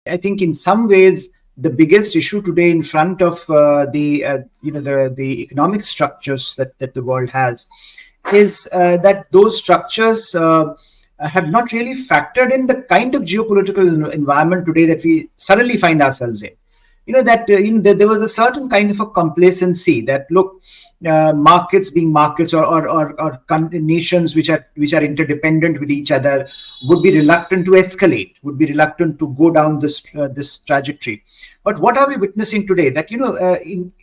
I think in some ways the biggest issue today in front of the economic structures that the world has is that those structures have not really factored in the kind of geopolitical environment today that we suddenly find ourselves in. There was a certain kind of a complacency that, look, markets being markets, or nations which are interdependent with each other, would be reluctant to escalate, would be reluctant to go down this trajectory. But what are we witnessing today? That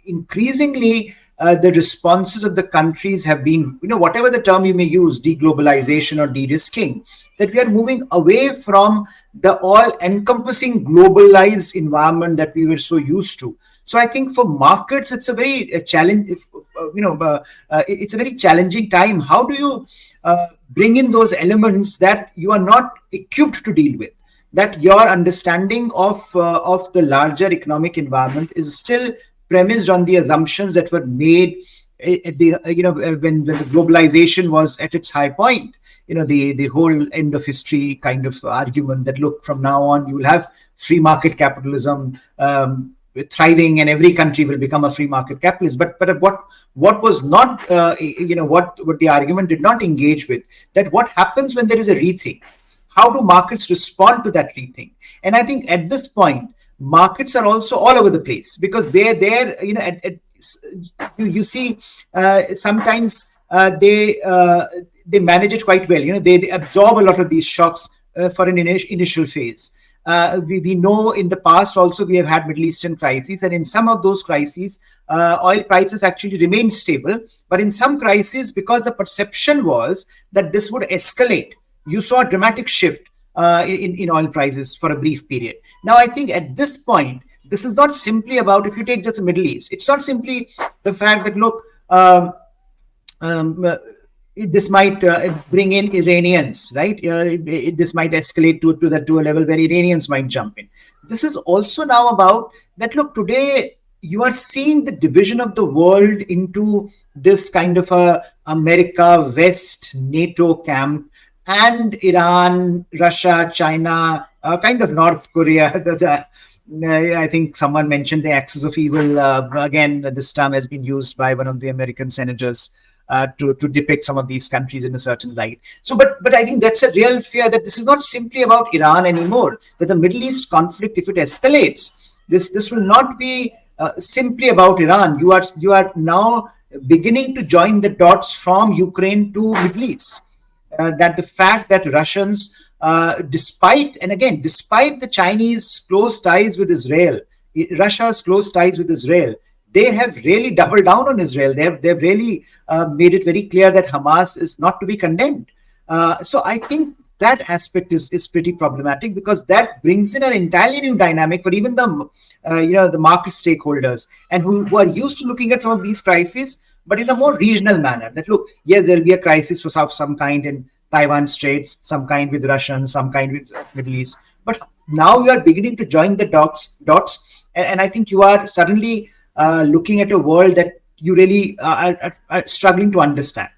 increasingly the responses of the countries have been, whatever the term you may use, deglobalization or de-risking, that we are moving away from the all-encompassing globalized environment that we were so used to. So I think for markets, it's a very challenge. It's a very challenging time. How do you bring in those elements that you are not equipped to deal with? That your understanding of the larger economic environment is still premised on the assumptions that were made at when the globalization was at its high point. The whole end of history kind of argument that, look, from now on you will have free market capitalism thriving, and every country will become a free market capitalist. But what was not what the argument did not engage with, that what happens when there is a rethink? How do markets respond to that rethink? And I think at this point, markets are also all over the place, because they're you see sometimes they manage it quite well. They absorb a lot of these shocks for an initial phase. We know in the past also we have had Middle Eastern crises, and in some of those crises, oil prices actually remained stable. But in some crises, because the perception was that this would escalate, you saw a dramatic shift in oil prices for a brief period. Now, I think at this point, this is not simply about, if you take just the Middle East, it's not simply the fact that, look, this might bring in Iranians, right? This might escalate to a level where Iranians might jump in. This is also now about that, look, today you are seeing the division of the world into this kind of a America, West, NATO camp, and Iran, Russia, China, kind of North Korea. I think someone mentioned the axis of evil. Again, this term has been used by one of the American senators to depict some of these countries in a certain light. So, but I think that's a real fear, that this is not simply about Iran anymore. That the Middle East conflict, if it escalates, this will not be simply about Iran. You are now beginning to join the dots from Ukraine to Middle East. That the fact that Russians, despite the Chinese close ties with Israel, Russia's close ties with Israel, they have really doubled down on Israel. They've really made it very clear that Hamas is not to be condemned. So I think that aspect is pretty problematic, because that brings in an entirely new dynamic for even the market stakeholders, and who are used to looking at some of these crises, but in a more regional manner. That, look, yes, there'll be a crisis for some kind in Taiwan Straits, some kind with Russia, some kind with Middle East. But now you are beginning to join the dots, and I think you are suddenly looking at a world that you really are struggling to understand.